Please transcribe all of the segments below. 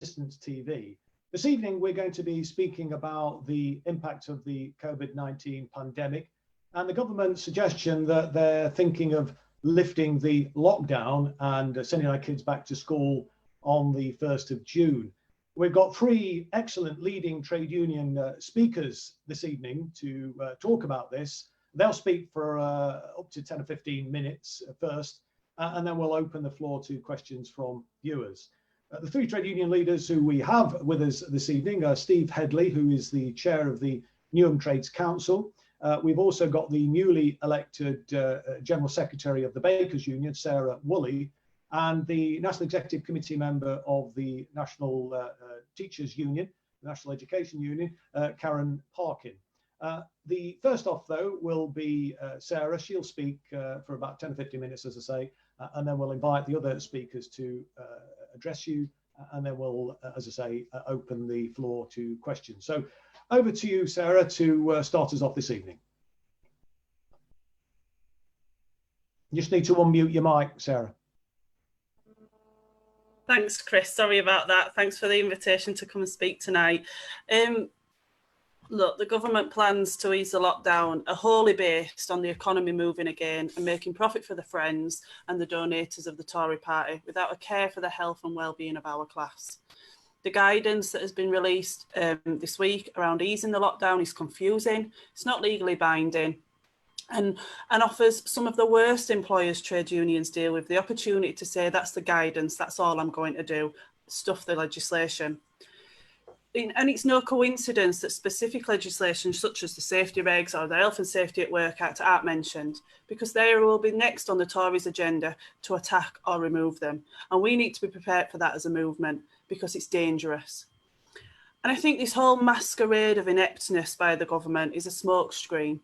distance TV. This evening, we're going to be speaking about the impact of the COVID-19 pandemic and the government's suggestion that they're thinking of lifting the lockdown and sending our kids back to school on the 1st of June. We've got three excellent leading trade union speakers this evening to talk about this. They'll speak for up to 10 or 15 minutes first, and then we'll open the floor to questions from viewers. The three trade union leaders who we have with us this evening are Steve Hedley, who is the chair of the Newham Trades Council. We've also got the newly elected General Secretary of the Bakers Union, Sarah Woolley, and the National Executive Committee member of the National Teachers Union, the National Education Union, Karen Parkin. The first off, though, will be Sarah. She'll speak for about 10 or 15 minutes, as I say, and then we'll invite the other speakers to address you, and then we'll, as I say, open the floor to questions. So over to you, Sarah, to start us off this evening. You just need to unmute your mic, Sarah. Thanks, Chris. Sorry about that. Thanks for the invitation to come and speak tonight. Look, the government plans to ease the lockdown are wholly based on the economy moving again and making profit for the friends and the donators of the Tory party without a care for the health and well-being of our class. The guidance that has been released this week around easing the lockdown is confusing, it's not legally binding, and offers some of the worst employers trade unions deal with the opportunity to say that's the guidance, that's all I'm going to do, stuff the legislation. And it's no coincidence that specific legislation such as the safety regs or the Health and Safety at Work Act aren't mentioned, because they will be next on the Tories' agenda to attack or remove them. And we need to be prepared for that as a movement, because it's dangerous. And I think this whole masquerade of ineptness by the government is a smokescreen.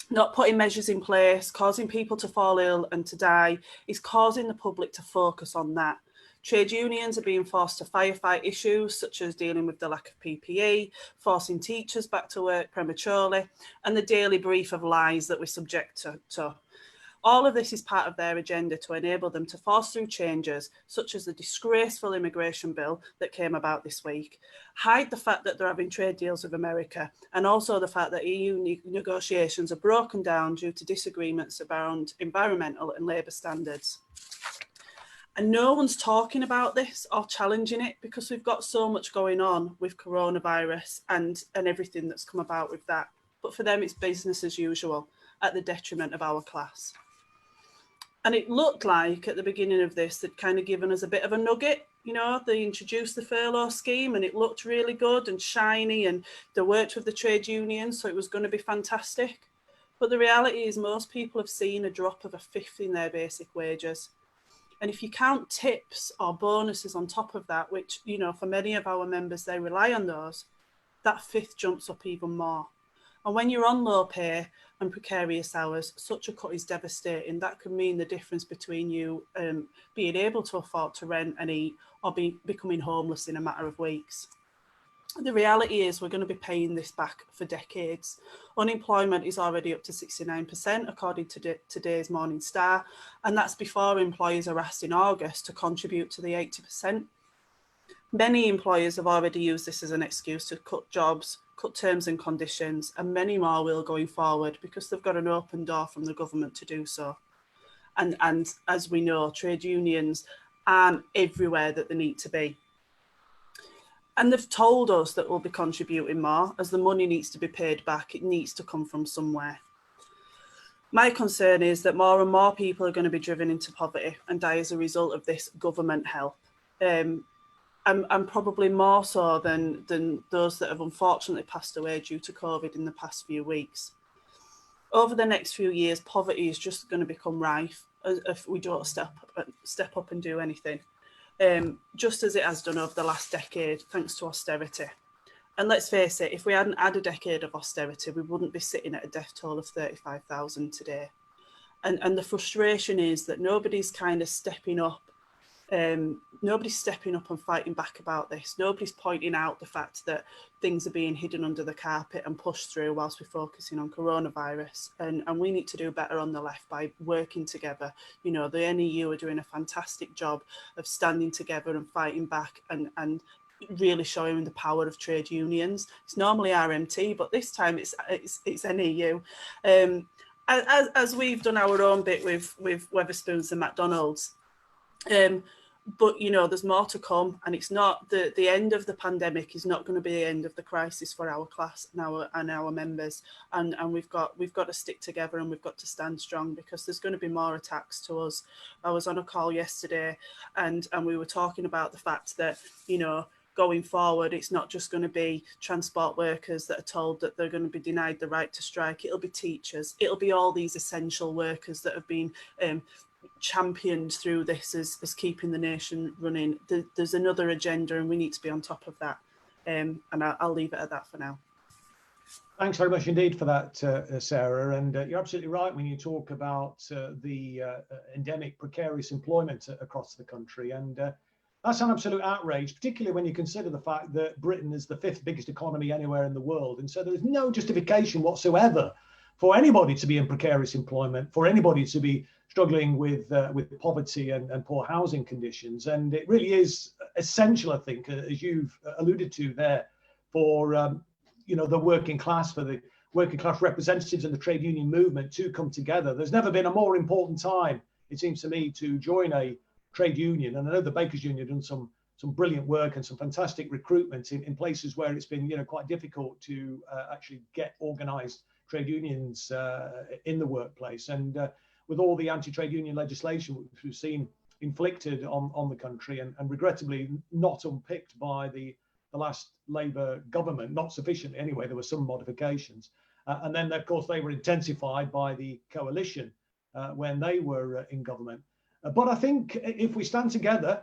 Not putting measures in place, causing people to fall ill and to die, is causing the public to focus on that. Trade unions are being forced to firefight issues such as dealing with the lack of PPE, forcing teachers back to work prematurely, and the daily brief of lies that we're subject to. All of this is part of their agenda to enable them to force through changes, such as the disgraceful immigration bill that came about this week, hide the fact that they're having trade deals with America, and also the fact that EU negotiations are broken down due to disagreements around environmental and labour standards. And no one's talking about this or challenging it, because we've got so much going on with coronavirus and everything that's come about with that. But for them, it's business as usual at the detriment of our class. And it looked like at the beginning of this, they'd kind of given us a bit of a nugget. You know, they introduced the furlough scheme and it looked really good and shiny, and they worked with the trade unions, so it was going to be fantastic. But the reality is most people have seen a drop of a fifth in their basic wages. And if you count tips or bonuses on top of that, which, you know, for many of our members, they rely on those, that fifth jumps up even more. And when you're on low pay and precarious hours, such a cut is devastating. That could mean the difference between you being able to afford to rent and eat or becoming homeless in a matter of weeks. The reality is we're going to be paying this back for decades. Unemployment is already up to 69%, according to today's Morning Star, and that's before employers are asked in August to contribute to the 80%. Many employers have already used this as an excuse to cut jobs, cut terms and conditions, and many more will going forward because they've got an open door from the government to do so. And as we know, trade unions aren't everywhere that they need to be. And they've told us that we'll be contributing more. As the money needs to be paid back, it needs to come from somewhere. My concern is that more and more people are going to be driven into poverty and die as a result of this government help. And probably more so than those that have unfortunately passed away due to COVID in the past few weeks. Over the next few years, poverty is just going to become rife if we don't step up and do anything. Just as it has done over the last decade, thanks to austerity. And let's face it, if we hadn't had a decade of austerity, we wouldn't be sitting at a death toll of 35,000 today. And the frustration is that nobody's kind of stepping up. Nobody's stepping up and fighting back about this. Nobody's pointing out the fact that things are being hidden under the carpet and pushed through whilst we're focusing on coronavirus. And we need to do better on the left by working together. You know, the NEU are doing a fantastic job of standing together and fighting back and really showing the power of trade unions. It's normally RMT, but this time it's NEU. As we've done our own bit with Wetherspoons and McDonald's. But, you know, there's more to come, and it's not the end of the pandemic is not going to be the end of the crisis for our class and our members. And we've got to stick together, and we've got to stand strong, because there's going to be more attacks to us. I was on a call yesterday, and we were talking about the fact that, you know, going forward, it's not just going to be transport workers that are told that they're going to be denied the right to strike. It'll be teachers. It'll be all these essential workers that have been championed through this as keeping the nation running. There's another agenda, and we need to be on top of that. And I'll leave it at that for now. Thanks very much indeed for that, Sarah. And you're absolutely right when you talk about the endemic precarious employment across the country. And that's an absolute outrage, particularly when you consider the fact that Britain is the 5th biggest economy anywhere in the world. And so there's no justification whatsoever for anybody to be in precarious employment, for anybody to be struggling with poverty and poor housing conditions. And it really is essential, I think, as you've alluded to there, for you know, the working class, for the working class representatives in the trade union movement to come together. There's never been a more important time, it seems to me, to join a trade union. And I know the Bakers Union done some brilliant work and some fantastic recruitment in places where it's been, you know, quite difficult to actually get organised trade unions in the workplace. And with all the anti-trade union legislation which we've seen inflicted on the country, and regrettably not unpicked by the last Labour government, not sufficiently anyway, there were some modifications. And then, of course, they were intensified by the coalition when they were in government. But I think if we stand together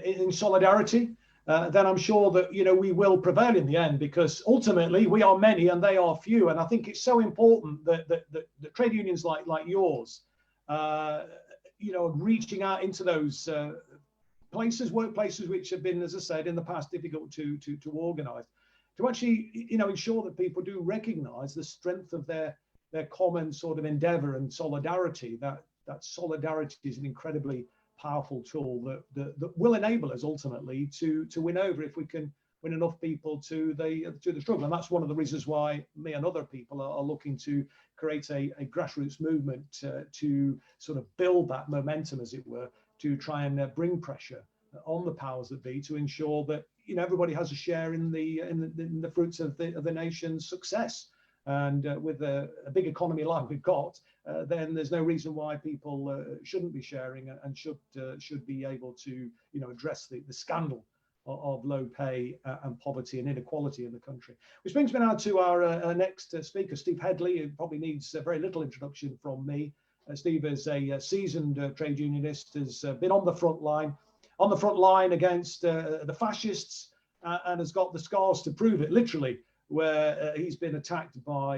in solidarity, then I'm sure that, you know, we will prevail in the end, because ultimately we are many and they are few. And I think it's so important that the trade unions like yours, you know, reaching out into those workplaces which have been, as I said, in the past difficult to organise, to actually, you know, ensure that people do recognise the strength of their common sort of endeavour and solidarity. That solidarity is an incredibly powerful tool that will enable us ultimately to win over, if we can win enough people to the struggle. And that's one of the reasons why me and other people are looking to create a grassroots movement to sort of build that momentum, as it were, to try and bring pressure on the powers that be to ensure that, you know, everybody has a share in the fruits of the nation's success. And with a big economy like we've got, then there's no reason why people shouldn't be sharing and should be able to, you know, address the scandal of low pay and poverty and inequality in the country. Which brings me now to our next speaker, Steve Hedley, who probably needs very little introduction from me. Steve is a seasoned trade unionist, has been on the front line against the fascists, and has got the scars to prove it, literally, where he's been attacked by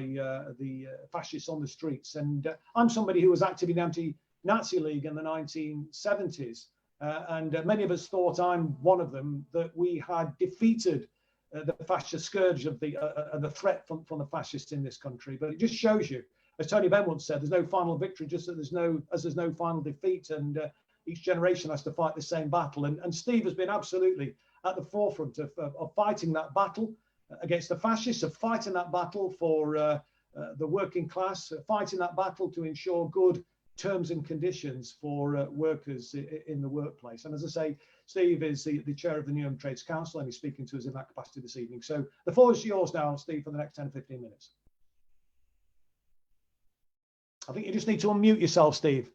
the fascists on the streets. And I'm somebody who was active in the Anti-Nazi League in the 1970s. And many of us thought, I'm one of them, that we had defeated the fascist scourge of the threat from the fascists in this country. But it just shows you, as Tony Benn once said, there's no final victory, just that there's no final defeat. And each generation has to fight the same battle. And Steve has been absolutely at the forefront of fighting that battle against the fascists, of fighting that battle for the working class, fighting that battle to ensure good terms and conditions for workers in the workplace. And as I say, Steve is the chair of the Newham Trades Council, and he's speaking to us in that capacity this evening. So the floor is yours now, Steve, for the next 10 or 15 minutes. I think you just need to unmute yourself, Steve.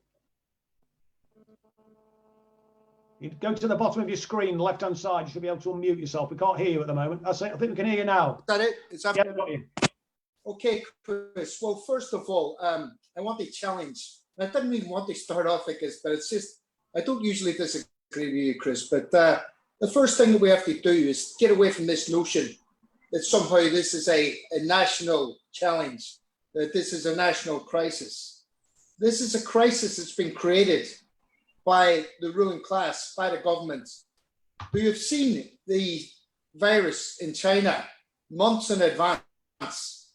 You go to the bottom of your screen, left-hand side. You should be able to unmute yourself. We can't hear you at the moment. I think we can hear you now. Is that it? Yeah, I've got you. Okay, Chris. Well, first of all, I want to challenge. I didn't even want to start off like this, but it's just, I don't usually disagree with you, Chris, but the first thing that we have to do is get away from this notion that somehow this is a national challenge, that this is a national crisis. This is a crisis that's been created by the ruling class, by the government, who have seen the virus in China months in advance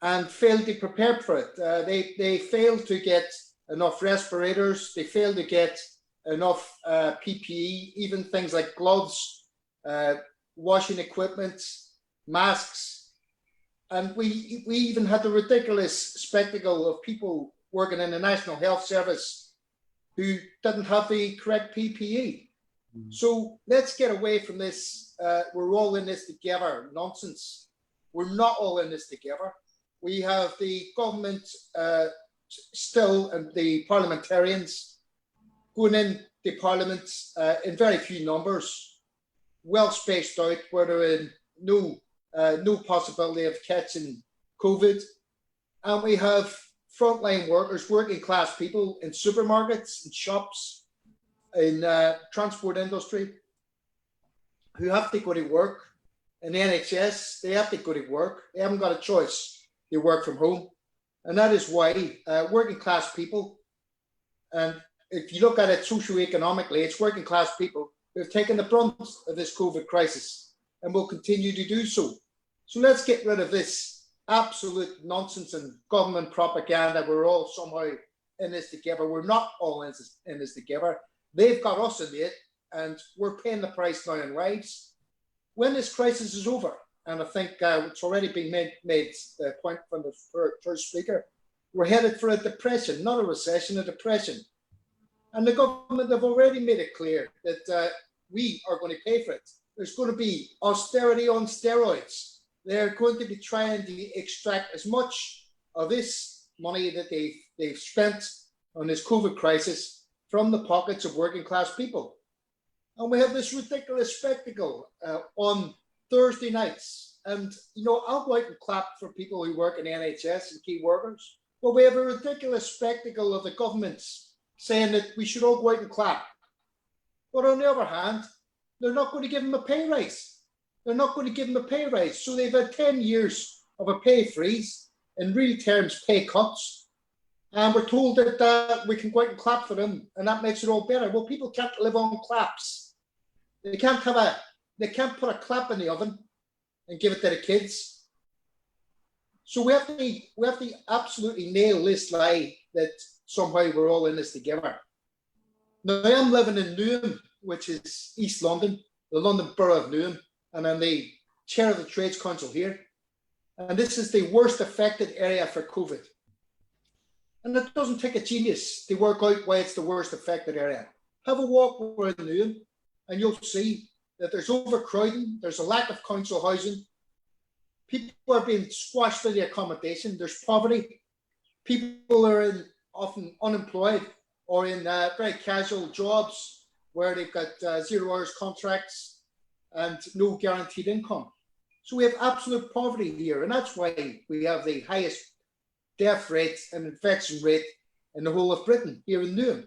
and failed to prepare for it. They failed to get enough respirators, they failed to get enough PPE, even things like gloves, washing equipment, masks, and we even had the ridiculous spectacle of people working in the National Health Service who didn't have the correct PPE. So let's get away from this. We're all in this together nonsense. We're not all in this together. We have the government still and the parliamentarians going in the Parliament in very few numbers, well spaced out, where there is no possibility of catching COVID. And we have frontline workers, working class people in supermarkets, in shops, in transport industry, who have to go to work. In the NHS, they have to go to work. They haven't got a choice. They work from home. And that is why working class people, and if you look at it socioeconomically, it's working class people who have taken the brunt of this COVID crisis and will continue to do so. So let's get rid of this absolute nonsense and government propaganda. We're all somehow in this together. We're not all in this together. They've got us in it, and we're paying the price now in lives. When this crisis is over, and I think it's already been made the point from the first speaker, we're headed for a depression, not a recession, a depression. And the government have already made it clear that we are going to pay for it. There's going to be austerity on steroids. They're going to be trying to extract as much of this money that they've spent on this COVID crisis from the pockets of working class people. And we have this ridiculous spectacle on Thursday nights. And, you know, I'll go out and clap for people who work in the NHS and key workers. But we have a ridiculous spectacle of the governments saying that we should all go out and clap. But on the other hand, they're not going to give them a pay rise. They're not going to give them a pay rise. So they've had 10 years of a pay freeze, in real terms, pay cuts. And we're told that we can go out and clap for them, and that makes it all better. Well, people can't live on claps. They can't put a clap in the oven and give it to the kids. So we have to absolutely nail this lie that somehow we're all in this together. Now, I am living in Newham, which is East London, the London Borough of Newham, and I'm the chair of the Trades Council here. And this is the worst affected area for COVID. And it doesn't take a genius to work out why it's the worst affected area. Have a walk around Newham and you'll see that there's overcrowding, there's a lack of council housing, people are being squashed into accommodation, there's poverty, people are often unemployed or in very casual jobs where they've got 0 hours contracts and no guaranteed income. So we have absolute poverty here, and that's why we have the highest death rate and infection rate in the whole of Britain here in Newham.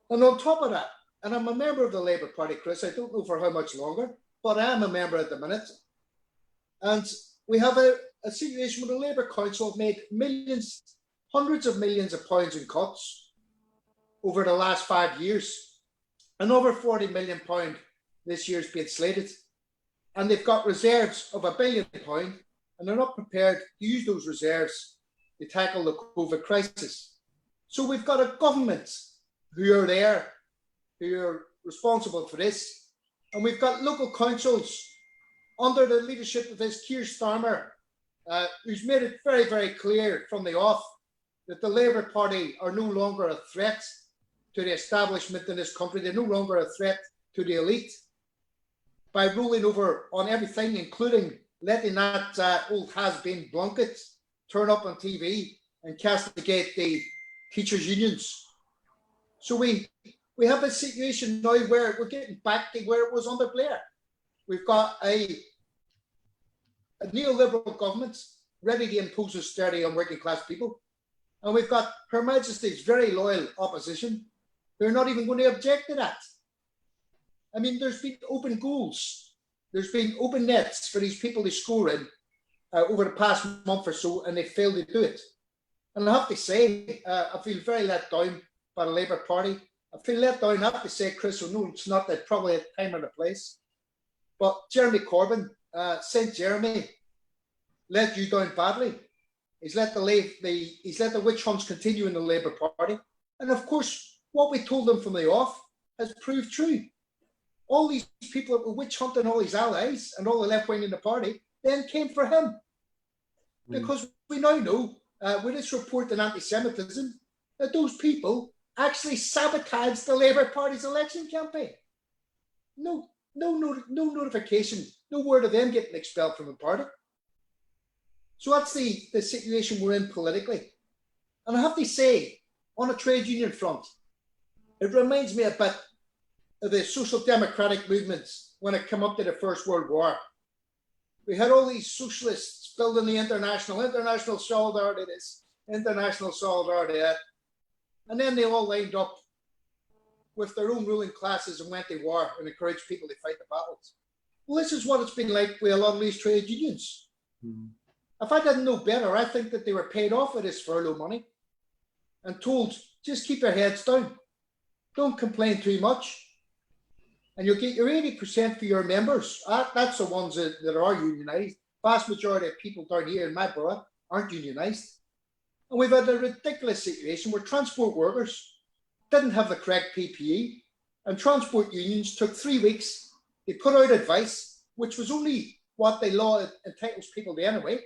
And on top of that, and I'm a member of the Labour Party, Chris, I don't know for how much longer, but I am a member at the minute. And we have a situation where the Labour Council have made millions, hundreds of millions of pounds in cuts over the last 5 years. And over £40 million this year has been slated. And they've got reserves of £1 billion, and they're not prepared to use those reserves to tackle the COVID crisis. So we've got a government who are there, who are responsible for this, and we've got local councils under the leadership of this Keir Starmer, who's made it very, very clear from the off that the Labour Party are no longer a threat to the establishment in this country. They're no longer a threat to the elite by rolling over on everything, including letting that old has-been Blunkett turn up on TV and castigate the teachers' unions. So we have a situation now where we're getting back to where it was under Blair. We've got a neoliberal government ready to impose austerity on working class people. And we've got Her Majesty's very loyal opposition who are not even going to object to that. I mean, there's been open goals. There's been open nets for these people to score in over the past month or so, and they failed to do it. And I have to say, I feel very let down by the Labour Party. I feel let down, I have to say, Chris, no, it's not that probably a time or a place. But Jeremy Corbyn, St. Jeremy, let you down badly. He's let the witch hunts continue in the Labour Party. And of course, what we told them from the off has proved true. all these people that were witch hunting all his allies and all the left wing in the party then came for him. Because we now know, with this report on anti-Semitism, that those people actually sabotaged the Labour Party's election campaign. No notification, no word of them getting expelled from the party. So that's the situation we're in politically. And I have to say, on a trade union front, it reminds me a bit of the social democratic movements when it came up to the First World War. We had all these socialists building the international solidarity this, international solidarity that. And then they all lined up with their own ruling classes and went to war and encouraged people to fight the battles. Well, this is what it's been like with a lot of these trade unions. If I didn't know better, I think that they were paid off with this furlough money and told, just keep your heads down. Don't complain too much. And you'll get your 80% for your members. That's the ones that are unionised. Vast majority of people down here in my borough aren't unionised. And we've had a ridiculous situation where transport workers didn't have the correct PPE, and transport unions took 3 weeks. They put out advice, which was only what the law entitles people to anyway,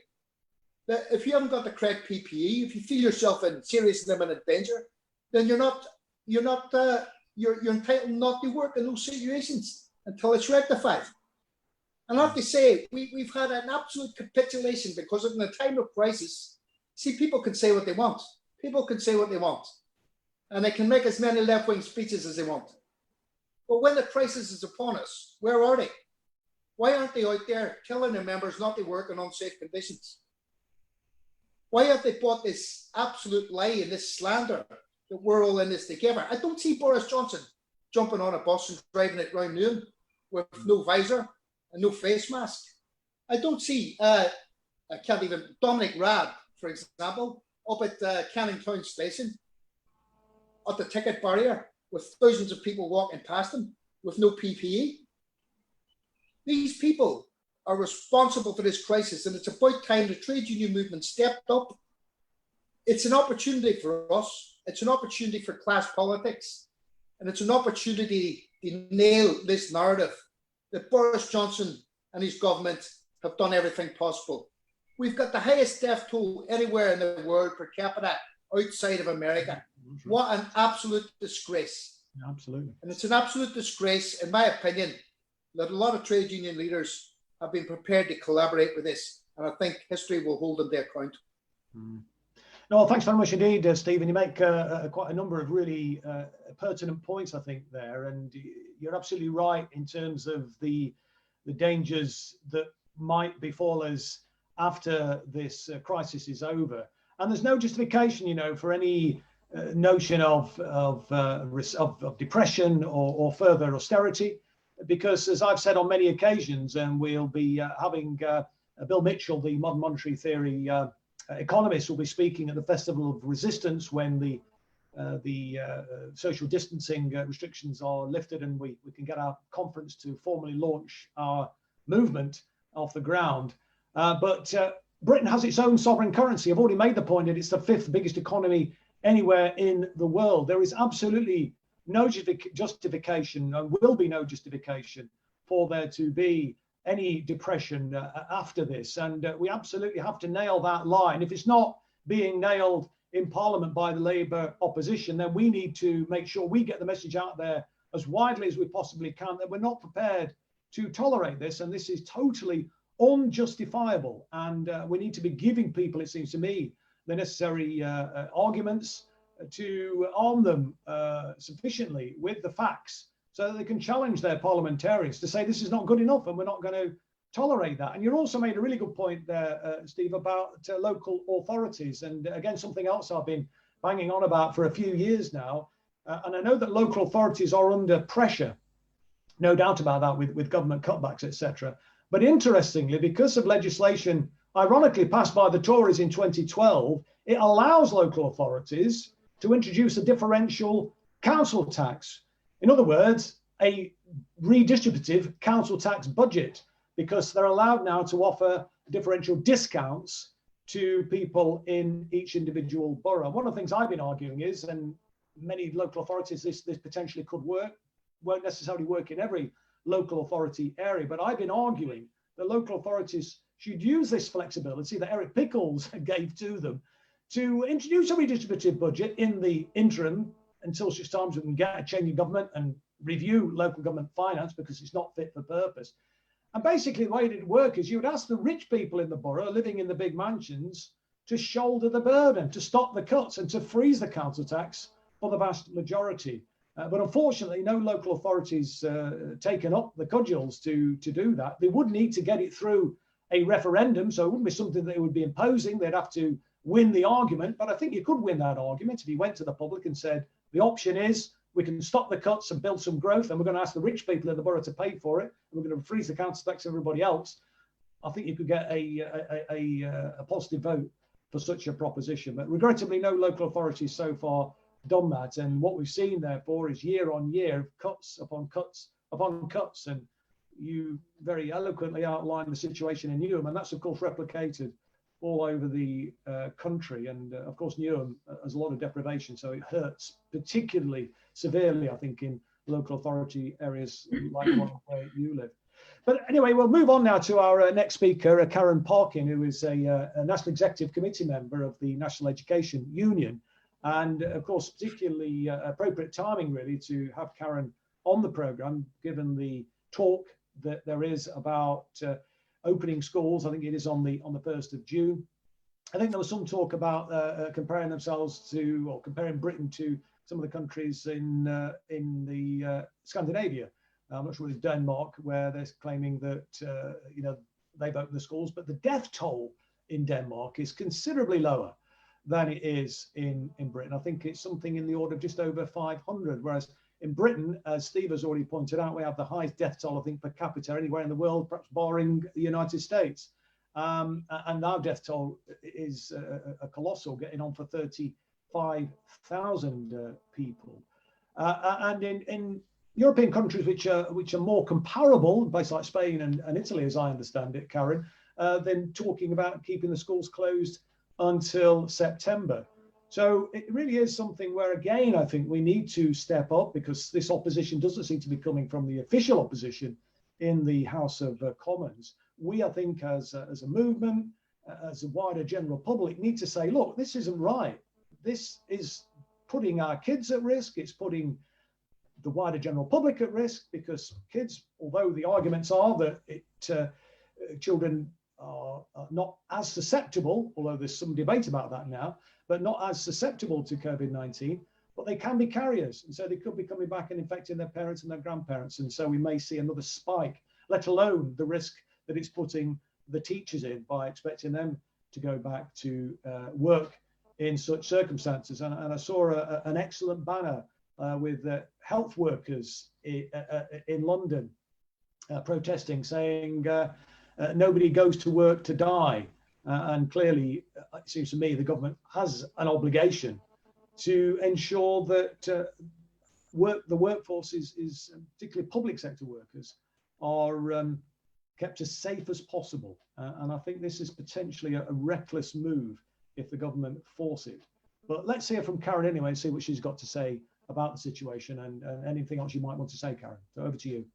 that if you haven't got the correct PPE, if you feel yourself in serious and imminent danger, then you're entitled not to work in those situations until it's rectified. And I have to say, we've had an absolute capitulation because in a time of crisis, see, people can say what they want. People can say what they want. And they can make as many left-wing speeches as they want. But when the crisis is upon us, where are they? Why aren't they out there telling their members not to work in unsafe conditions? Why have they bought this absolute lie and this slander that we're all in this together? I don't see Boris Johnson jumping on a bus and driving it round Newham with no visor and no face mask. I don't see, Dominic Raab, for example, up at Canning Town Station at the ticket barrier with thousands of people walking past him with no PPE. These people are responsible for this crisis, and it's about time the trade union movement stepped up. It's an opportunity for us. It's an opportunity for class politics, and it's an opportunity to nail this narrative that Boris Johnson and his government have done everything possible. We've got the highest death toll anywhere in the world per capita outside of America. What an absolute disgrace. Absolutely. And it's an absolute disgrace, in my opinion, that a lot of trade union leaders have been prepared to collaborate with this. And I think history will hold them to account. No, thanks very much indeed, Stephen. You make quite a number of really pertinent points, I think, there. And you're absolutely right in terms of the dangers that might befall us after this crisis is over. And there's no justification, for any notion of depression or further austerity, because as I've said on many occasions, and we'll be having Bill Mitchell, the modern monetary theory economist, will be speaking at the Festival of Resistance when the social distancing restrictions are lifted and we can get our conference to formally launch our movement off the ground. But Britain has its own sovereign currency. I've already made the point that it's the 5th biggest economy anywhere in the world. There is absolutely no justification and will be no justification for there to be any depression after this. And we absolutely have to nail that line. If it's not being nailed in Parliament by the Labour opposition, then we need to make sure we get the message out there as widely as we possibly can that we're not prepared to tolerate this. And this is totally unjustifiable. And we need to be giving people, it seems to me, the necessary arguments to arm them sufficiently with the facts so that they can challenge their parliamentarians to say this is not good enough and we're not going to tolerate that. And you also made a really good point there, Steve, about local authorities. And again, something else I've been banging on about for a few years now. And I know that local authorities are under pressure, no doubt about that, with government cutbacks, etc. But interestingly, because of legislation ironically passed by the Tories in 2012, it allows local authorities to introduce a differential council tax. In other words, a redistributive council tax budget, because they're allowed now to offer differential discounts to people in each individual borough. One of the things I've been arguing is, and many local authorities, this potentially could work, won't necessarily work in every local authority area. But I've been arguing that local authorities should use this flexibility that Eric Pickles gave to them to introduce a redistributive budget in the interim until such times we can get a change in government and review local government finance because it's not fit for purpose. And basically the way it would work is you would ask the rich people in the borough living in the big mansions to shoulder the burden, to stop the cuts and to freeze the council tax for the vast majority. But unfortunately, no local authorities taken up the cudgels to do that. They would need to get it through a referendum, so it wouldn't be something that they would be imposing. They'd have to win the argument, but I think you could win that argument if you went to the public and said, the option is we can stop the cuts and build some growth, and we're going to ask the rich people in the borough to pay for it, and we're going to freeze the council tax for everybody else. I think you could get a positive vote for such a proposition. But regrettably, no local authorities so far done that. And what we've seen, therefore, is year on year, cuts upon cuts upon cuts. And you very eloquently outlined the situation in Newham, and that's, of course, replicated all over the country. And of course, Newham has a lot of deprivation, so it hurts particularly severely, I think, in local authority areas like the one where you live. But anyway, we'll move on now to our next speaker, Karen Parkin, who is a National Executive Committee member of the National Education Union. And of course, particularly appropriate timing, really, to have Karen on the programme, given the talk that there is about opening schools. I think it is on the 1st of June. I think there was some talk about comparing themselves to, or comparing Britain to some of the countries in the Scandinavia. I'm not sure it's Denmark, where they're claiming that they've opened the schools, but the death toll in Denmark is considerably lower than it is in Britain. I think it's something in the order of just over 500, whereas in Britain, as Steve has already pointed out, we have the highest death toll, I think, per capita anywhere in the world, perhaps barring the United States. And our death toll is a colossal, getting on for 35,000 people. And in European countries which are more comparable, places like Spain and Italy, as I understand it, Karen, then talking about keeping the schools closed until September. So it really is something where, again, I think we need to step up, because this opposition doesn't seem to be coming from the official opposition in the House of Commons. We, I think, as a movement, as a wider general public, need to say, look, this isn't right. This is putting our kids at risk. It's putting the wider general public at risk, because kids, although the arguments are that children are not as susceptible, although there's some debate about that now, but not as susceptible to COVID-19, but they can be carriers. And so they could be coming back and infecting their parents and their grandparents. And so we may see another spike, let alone the risk that it's putting the teachers in by expecting them to go back to work in such circumstances. And I saw an excellent banner with health workers in London protesting, saying nobody goes to work to die. And clearly, it seems to me, the government has an obligation to ensure that the workforce is particularly public sector workers, are kept as safe as possible. And I think this is potentially a reckless move if the government force it. But let's hear from Karen anyway and see what she's got to say about the situation and anything else you might want to say, Karen. So over to you.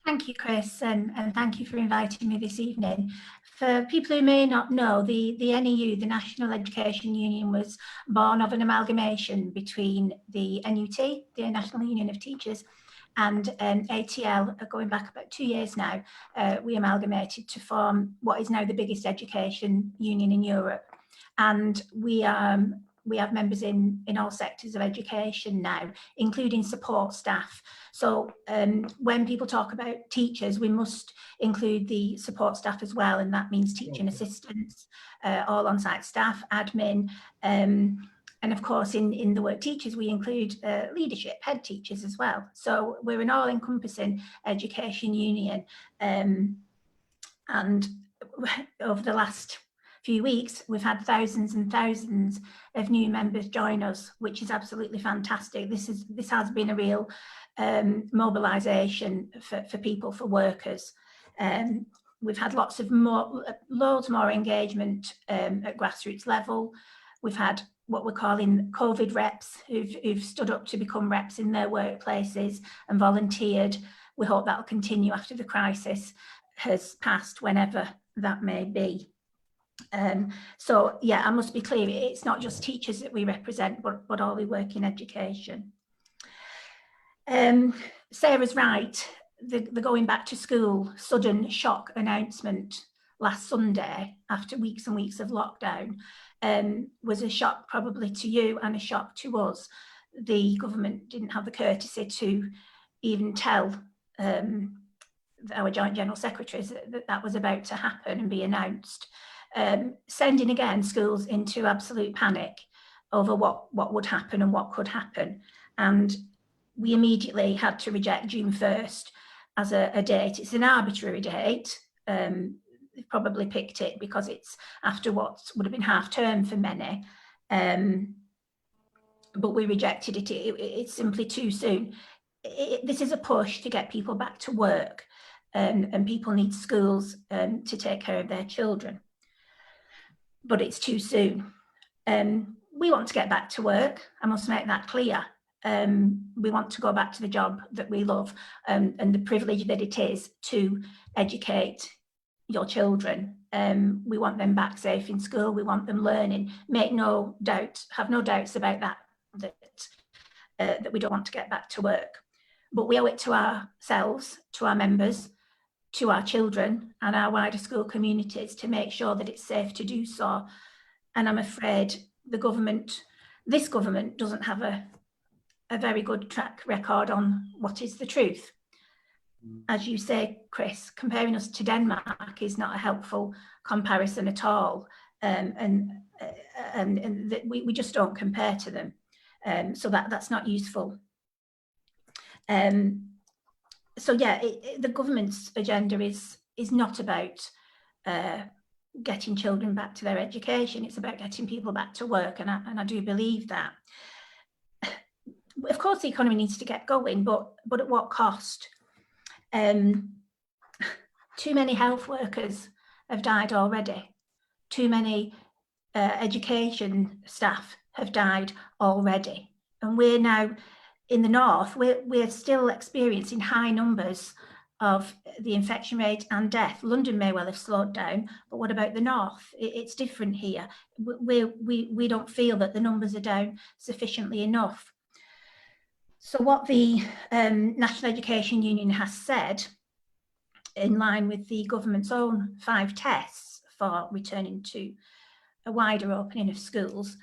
Thank you, Chris, and thank you for inviting me this evening. For people who may not know, the NEU, the National Education Union, was born of an amalgamation between the NUT, the National Union of Teachers, and ATL, going back about 2 years now. We amalgamated to form what is now the biggest education union in Europe. And we have members in all sectors of education now, including support staff. So when people talk about teachers, we must include the support staff as well, and that means teaching assistants, all on-site staff, admin, and of course in the word teachers we include leadership, head teachers as well. So we're an all-encompassing education union, and over the last few weeks, we've had thousands and thousands of new members join us, which is absolutely fantastic. This has been a real mobilisation for people, for workers. We've had loads more engagement at grassroots level. We've had what we're calling COVID reps who've stood up to become reps in their workplaces and volunteered. we hope that will continue after the crisis has passed, whenever that may be. So yeah, I must be clear, it's not just teachers that we represent, but all who work in education. Sarah's right, the going back to school sudden shock announcement last Sunday after weeks and weeks of lockdown was a shock probably to you and a shock to us. The government didn't have the courtesy to even tell our Joint General Secretaries that was about to happen and be announced, sending again schools into absolute panic over what would happen and what could happen. And we immediately had to reject June 1st as a date. It's an arbitrary date. They've probably picked it because it's after what would have been half term for many. But we rejected it. It's simply too soon. This is a push to get people back to work, and people need schools to take care of their children. But it's too soon. We want to get back to work. I must make that clear. We want to go back to the job that we love, and the privilege that it is to educate your children. We want them back safe in school. We want them learning. Make no doubt, have no doubts about that we don't want to get back to work. But we owe it to ourselves, to our members, to our children and our wider school communities to make sure that it's safe to do so. And I'm afraid this government doesn't have a very good track record on what is the truth. As you say, Chris, comparing us to Denmark is not a helpful comparison at all. And we just don't compare to them. So that's not useful. So yeah, the government's agenda is not about getting children back to their education. It's about getting people back to work, and I do believe that. Of course, the economy needs to get going, but at what cost? Too many health workers have died already. Too many education staff have died already, and we're now in the north. We're still experiencing high numbers of the infection rate and death. London may well have slowed down, but what about the north? It's different here. We don't feel that the numbers are down sufficiently enough. So what the National Education Union has said, in line with the government's own 5 tests for returning to a wider opening of schools,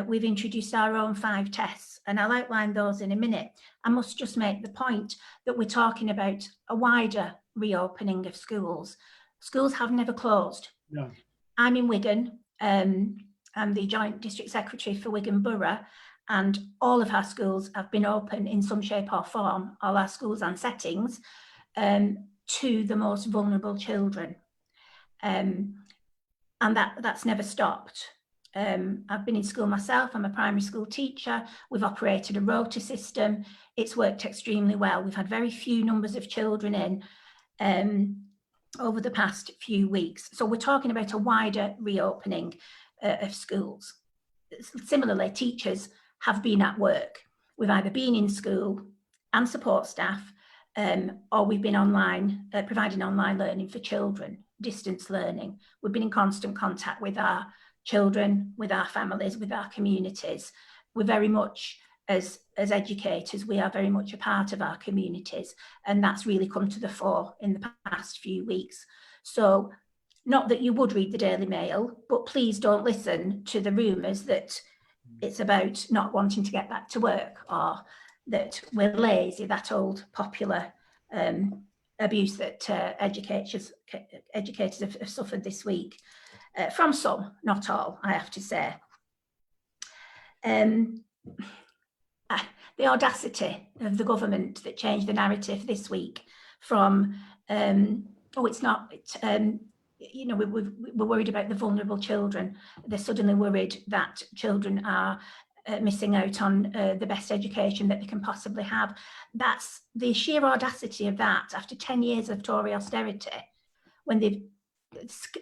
we've introduced our own 5 tests, and I'll outline those in a minute. I must just make the point that we're talking about a wider reopening of schools. Schools have never closed. No. I'm in Wigan. I'm the Joint District Secretary for Wigan Borough, and all of our schools have been open in some shape or form, all our schools and settings, to the most vulnerable children. And that's never stopped. I've been in school myself. I'm a primary school teacher. We've operated a rota system. It's worked extremely well. We've had very few numbers of children in over the past few weeks. So we're talking about a wider reopening of schools. Similarly, teachers have been at work. We've either been in school and support staff, or we've been online, providing online learning for children, distance learning. We've been in constant contact with our children, with our families, with our communities. We're very much, as educators, we are very much a part of our communities, and that's really come to the fore in the past few weeks. So, not that you would read the Daily Mail, but please don't listen to the rumours that it's about not wanting to get back to work, or that we're lazy, that old popular abuse that educators have suffered this week. From some, not all, I have to say. The audacity of the government that changed the narrative this week from, it's not, we're worried about the vulnerable children. They're suddenly worried that children are missing out on the best education that they can possibly have. That's the sheer audacity of that after 10 years of Tory austerity, when they've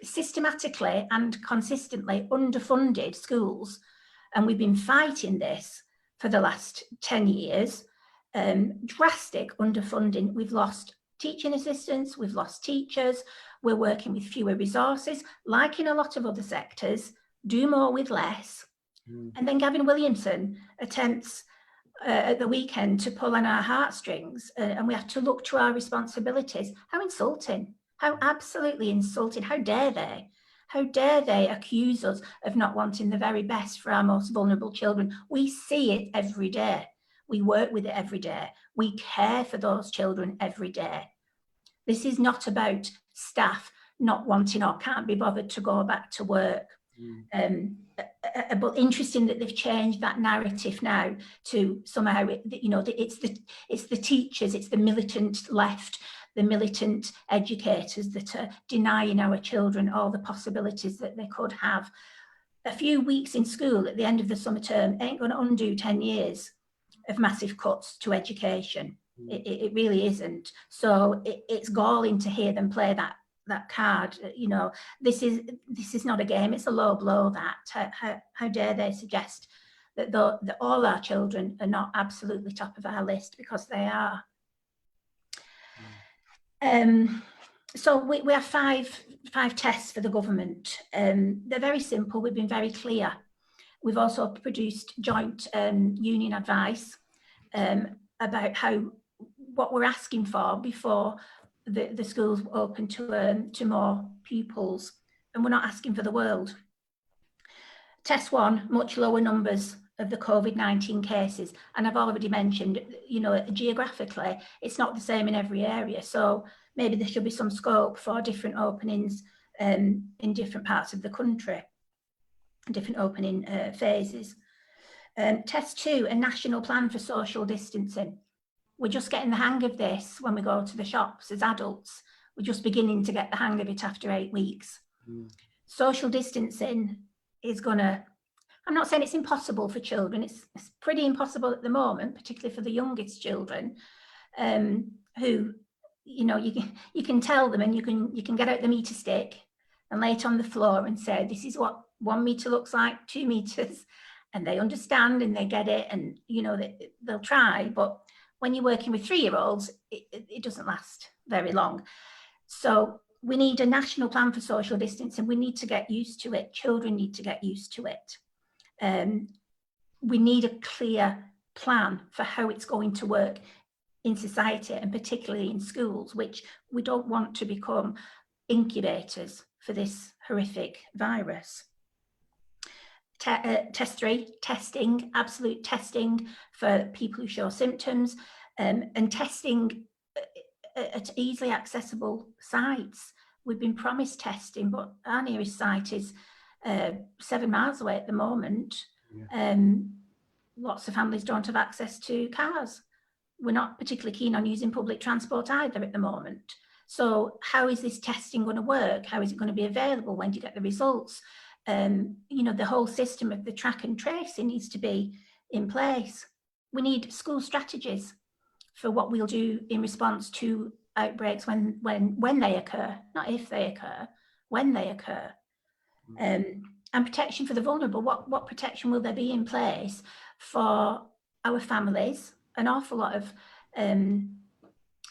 systematically and consistently underfunded schools. And we've been fighting this for the last 10 years. Drastic underfunding. We've lost teaching assistants, we've lost teachers, we're working with fewer resources, like in a lot of other sectors, do more with less. And then Gavin Williamson attempts at the weekend to pull on our heartstrings, and we have to look to our responsibilities. How insulting, how absolutely insulting, how dare they? How dare they accuse us of not wanting the very best for our most vulnerable children? We see it every day. We work with it every day. We care for those children every day. This is not about staff not wanting or can't be bothered to go back to work. But interesting that they've changed that narrative now to somehow, it's the teachers, it's the militant left, the militant educators that are denying our children all the possibilities that they could have. A few weeks in school at the end of the summer term ain't going to undo 10 years of massive cuts to education. It really isn't. So it's galling to hear them play that card. This is not a game, it's a low blow. That how dare they suggest that all our children are not absolutely top of our list, because they are. So we have five tests for the government. They're very simple. We've been very clear. We've also produced joint union advice about what we're asking for before the schools open to more pupils, and we're not asking for the world. Test 1, much lower numbers of the COVID-19 cases, and I've already mentioned, geographically it's not the same in every area, so maybe there should be some scope for different openings in different parts of the country, different opening phases. Test 2, a national plan for social distancing. We're just getting the hang of this when we go to the shops as adults. We're just beginning to get the hang of it after 8 weeks. Social distancing is I'm not saying it's impossible for children. It's pretty impossible at the moment, particularly for the youngest children, who, you can tell them, and you can get out the meter stick and lay it on the floor and say, this is what 1 meter looks like, 2 meters, and they understand and they get it, and they'll try. But when you're working with 3-year-olds, it doesn't last very long. So we need a national plan for social distancing. We need to get used to it. Children need to get used to it. We need a clear plan for how it's going to work in society, and particularly in schools, which we don't want to become incubators for this horrific virus. Test 3, testing, absolute testing for people who show symptoms, and testing at easily accessible sites. We've been promised testing, but our nearest site is 7 miles away at the moment. Lots of families don't have access to cars. We're not particularly keen on using public transport either at the moment. So how is this testing going to work? How is it going to be available? When do you get the results? The whole system of the track and tracing needs to be in place. We need school strategies for what we'll do in response to outbreaks when they occur, not if they occur, when they occur. And protection for the vulnerable. What protection will there be in place for our families? An awful lot of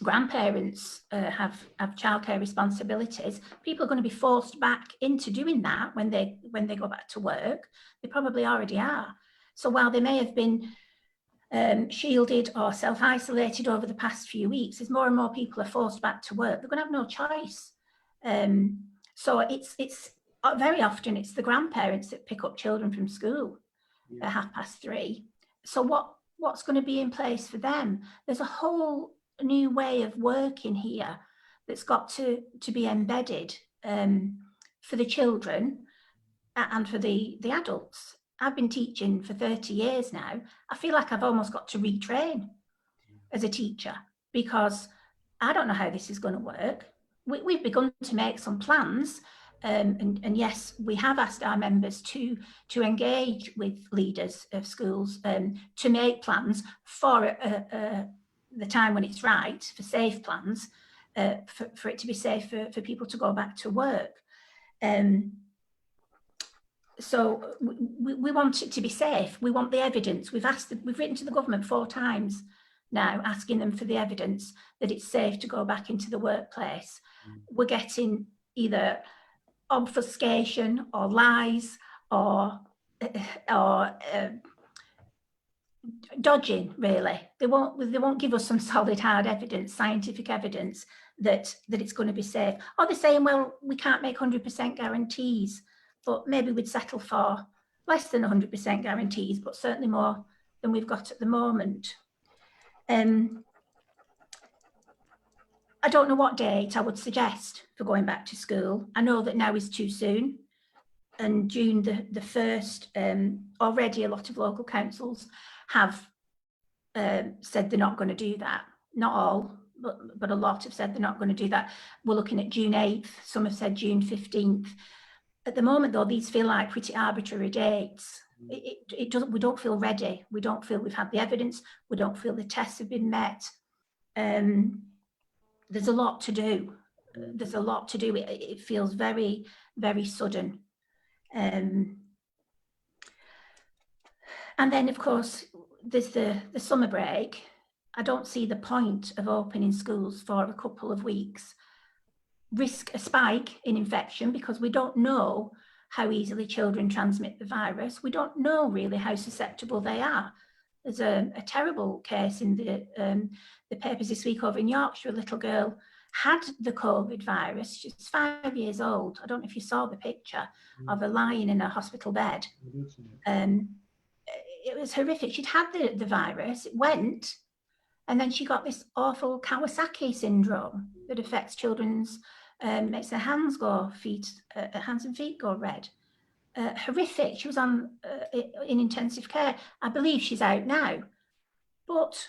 grandparents have childcare responsibilities. People are going to be forced back into doing that when they go back to work. They probably already are. So while they may have been shielded or self-isolated over the past few weeks, as more and more people are forced back to work, they're going to have no choice. So it's very often it's the grandparents that pick up children from school at 3:30. So what's going to be in place for them? There's a whole new way of working here that's got to be embedded for the children and for the adults. I've been teaching for 30 years now. I feel like I've almost got to retrain as a teacher, because I don't know how this is going to work. We've begun to make some plans, and yes, we have asked our members to engage with leaders of schools to make plans for the time when it's right, for safe plans, for it to be safe for people to go back to work. So we want it to be safe. We want the evidence. We've written to the government 4 times now, asking them for the evidence that it's safe to go back into the workplace. We're getting either obfuscation or lies or dodging, really. They won't give us some solid hard evidence, scientific evidence that it's going to be safe. Or they're saying, well, we can't make 100% guarantees, but maybe we'd settle for less than 100% guarantees, but certainly more than we've got at the moment. I don't know what date I would suggest for going back to school. I know that now is too soon, and June the 1st, already a lot of local councils have said they're not going to do that. Not all, but a lot have said they're not going to do that. We're looking at June 8th, some have said June 15th. At the moment, though, these feel like pretty arbitrary dates. We don't feel ready. We don't feel we've had the evidence. We don't feel the tests have been met. There's a lot to do. There's a lot to do. It feels very, very sudden. And then, of course, there's the summer break. I don't see the point of opening schools for a couple of weeks. Risk a spike in infection because we don't know how easily children transmit the virus. We don't know really how susceptible they are. There's a terrible case in the papers this week over in Yorkshire. A little girl had the COVID virus. She's 5 years old. I don't know if you saw the picture of her lying in a hospital bed. It was horrific. She'd had the virus, it went, and then she got this awful Kawasaki syndrome that affects children's, makes their hands and feet go red. Horrific. She was in intensive care. I believe she's out now. But,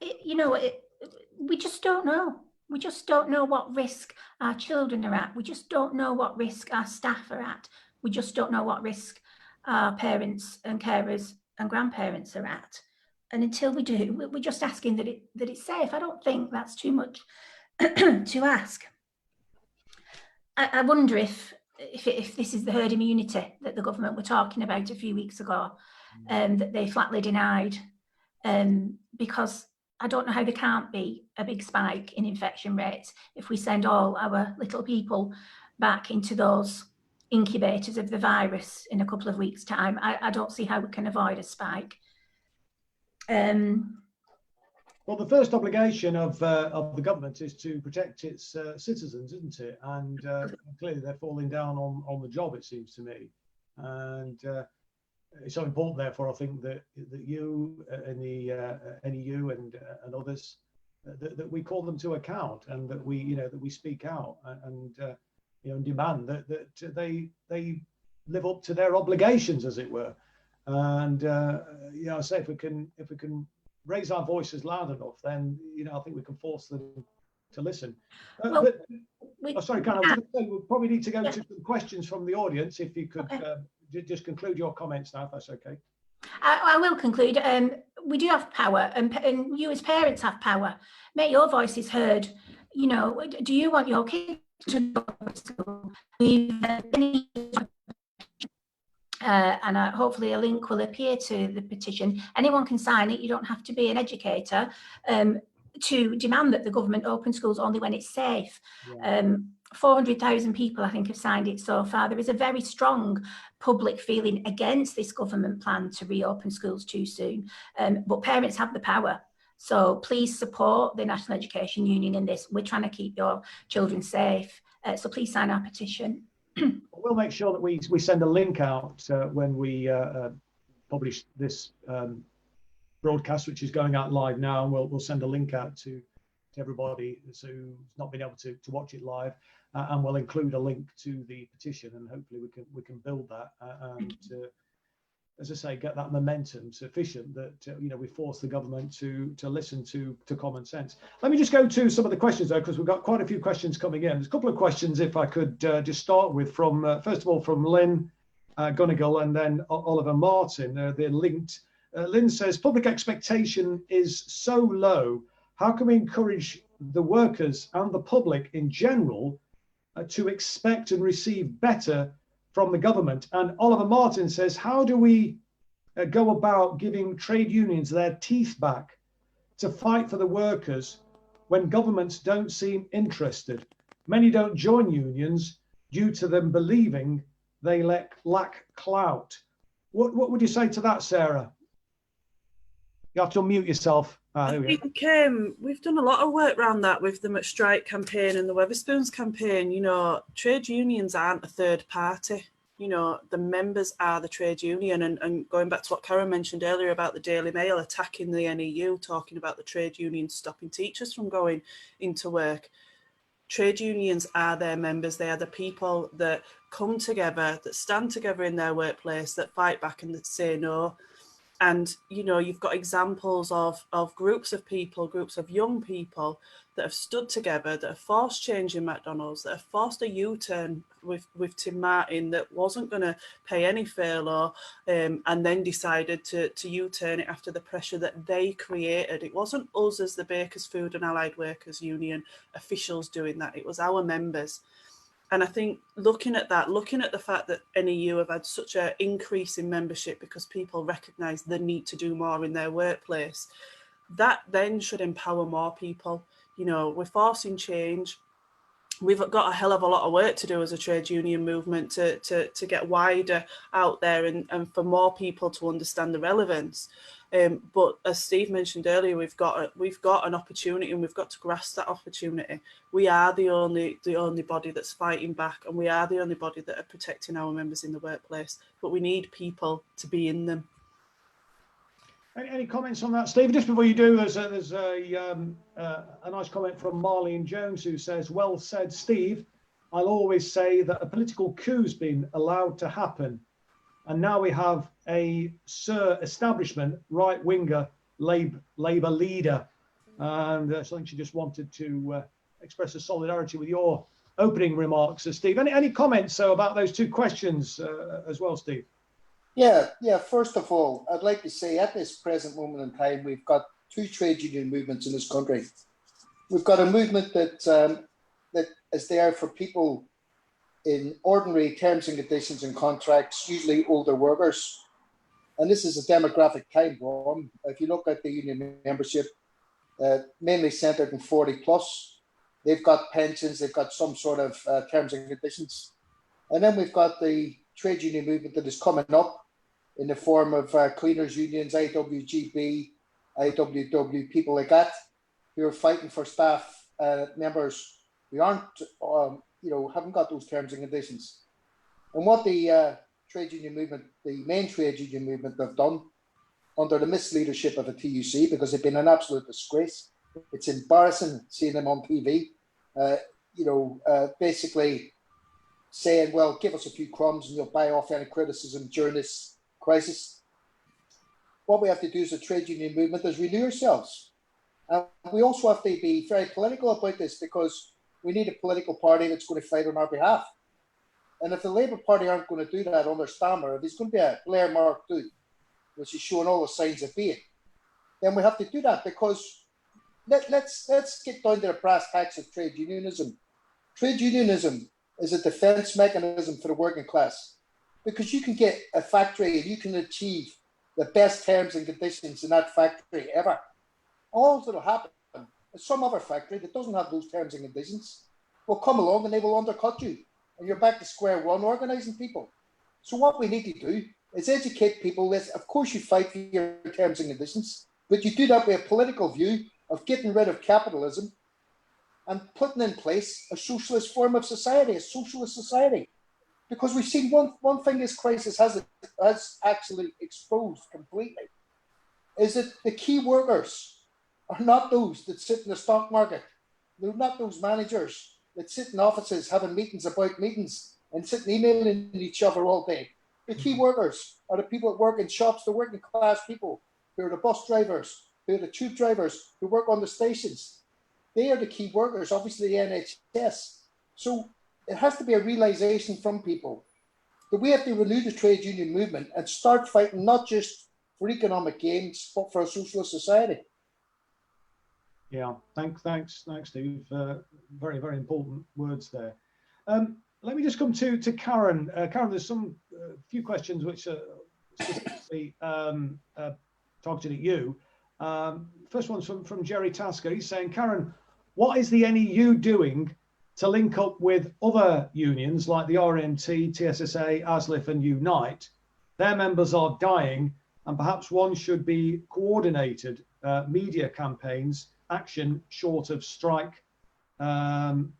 we just don't know. We just don't know what risk our children are at. We just don't know what risk our staff are at. We just don't know what risk our parents and carers and grandparents are at. And until we do, we're just asking that it's safe. I don't think that's too much to ask. I wonder if this is the herd immunity that the government were talking about a few weeks ago, that they flatly denied, because I don't know how there can't be a big spike in infection rates if we send all our little people back into those incubators of the virus in a couple of weeks' time. I don't see how we can avoid a spike. Well, the first obligation of the government is to protect its citizens, isn't it? And clearly they're falling down on the job, it seems to me. And it's so important, therefore, I think that you and the NEU and others, that we call them to account, and that we speak out and demand that they live up to their obligations, as it were. And I say if we can raise our voices loud enough, then I think we can force them to listen. Sorry, Karen, I was going to say we'll probably need to go to some questions from the audience. If you could just conclude your comments now, if that's okay. I will conclude. We do have power, and you as parents have power. Make your voices heard. Do you want your kids to go to school? And hopefully a link will appear to the petition. Anyone can sign it. You don't have to be an educator to demand that the government open schools only when it's safe. 400,000 people, I think, have signed it so far. There is a very strong public feeling against this government plan to reopen schools too soon. But parents have the power. So please support the National Education Union in this. We're trying to keep your children safe. So please sign our petition. We'll make sure that we send a link out when we publish this broadcast, which is going out live now, and we'll send a link out to everybody who's not been able to watch it live, and we'll include a link to the petition, and hopefully we can build that and as I say, get that momentum sufficient that we force the government to listen to common sense. Let me just go to some of the questions though, because we've got quite a few questions coming in. There's a couple of questions, if I could just start with, from first of all from Lynn Gunnigal and then Oliver Martin. They're linked. Lynn says, public expectation is so low. How can we encourage the workers and the public in general to expect and receive better from the government? And Oliver Martin says, how do we go about giving trade unions their teeth back to fight for the workers when governments don't seem interested. Many don't join unions due to them believing they lack clout. What would you say to that, Sarah? You have to unmute yourself. I think we've done a lot of work around that with the McStrike campaign and the Wetherspoons campaign. You know, trade unions aren't a third party. You know, the members are the trade union. And going back to what Karen mentioned earlier about the Daily Mail attacking the NEU, talking about the trade unions stopping teachers from going into work. Trade unions are their members. They are the people that come together, that stand together in their workplace, that fight back and that say no. And, you know, you've got examples of groups of people, groups of young people that have stood together, that have forced change in McDonald's, that have forced a U-turn with Tim Martin that wasn't going to pay any furlough, and then decided to U-turn it after the pressure that they created. It wasn't us as the Bakers Food and Allied Workers Union officials doing that. It was our members. And I think looking at the fact that NEU have had such an increase in membership because people recognise the need to do more in their workplace, that then should empower more people. You know, we're forcing change. We've got a hell of a lot of work to do as a trade union movement to get wider out there and for more people to understand the relevance. But as Steve mentioned earlier, we've got an opportunity, and we've got to grasp that opportunity. We are the only body that's fighting back, and we are the only body that are protecting our members in the workplace. But we need people to be in them. Any comments on that, Steve? Just before you do, there's a nice comment from Marlene Jones who says, "Well said, Steve. I'll always say that a political coup's been allowed to happen. And now we have a establishment right-winger Labour leader." And I think she just wanted to express a solidarity with your opening remarks, Steve. Any comments about those two questions as well, Steve? Yeah. First of all, I'd like to say at this present moment in time, we've got two trade union movements in this country. We've got a movement that is there for people in ordinary terms and conditions and contracts, usually older workers. And this is a demographic time bomb. If you look at the union membership, mainly centred in 40 plus, they've got pensions, they've got some sort of terms and conditions. And then we've got the trade union movement that is coming up in the form of cleaners unions, IWGB, IWW, people like that, who are fighting for staff members who aren't haven't got those terms and conditions. And what the trade union movement, the main trade union movement have done under the misleadership of the TUC, because they've been an absolute disgrace. It's embarrassing seeing them on TV, basically saying, well, give us a few crumbs and you'll buy off any criticism during this crisis. What we have to do as a trade union movement is renew ourselves. And we also have to be very political about this, because we need a political party that's going to fight on our behalf. And if the Labour Party aren't going to do that under Stammer, if it's going to be a Blair Mark II, which is showing all the signs of being, then we have to do that, because let's get down to the brass tacks of trade unionism. Trade unionism is a defence mechanism for the working class, because you can get a factory and you can achieve the best terms and conditions in that factory ever. All that will happen is some other factory that doesn't have those terms and conditions will come along and they will undercut you. And you're back to square one, organising people. So what we need to do is educate people that, of course, you fight for your terms and conditions, but you do that with a political view of getting rid of capitalism and putting in place a socialist form of society, a socialist society. Because we've seen one thing this crisis has actually exposed completely, is that the key workers are not those that sit in the stock market. They're not those managers that sit in offices having meetings about meetings and sitting emailing each other all day. The key workers are the people that work in shops, the working class people, who are the bus drivers, who are the tube drivers, who work on the stations. They are the key workers, obviously the NHS. So it has to be a realisation from people that we have to renew the trade union movement and start fighting not just for economic gains, but for a socialist society. Yeah, thanks, Steve. Very, very important words there. Let me just come to Karen. Karen, there's some few questions which are specifically targeted at you. First one's from Jerry Tasker. He's saying, Karen, what is the NEU doing to link up with other unions like the RMT, TSSA, ASLIF and Unite? Their members are dying, and perhaps one should be coordinated media campaigns, action short of strike. Action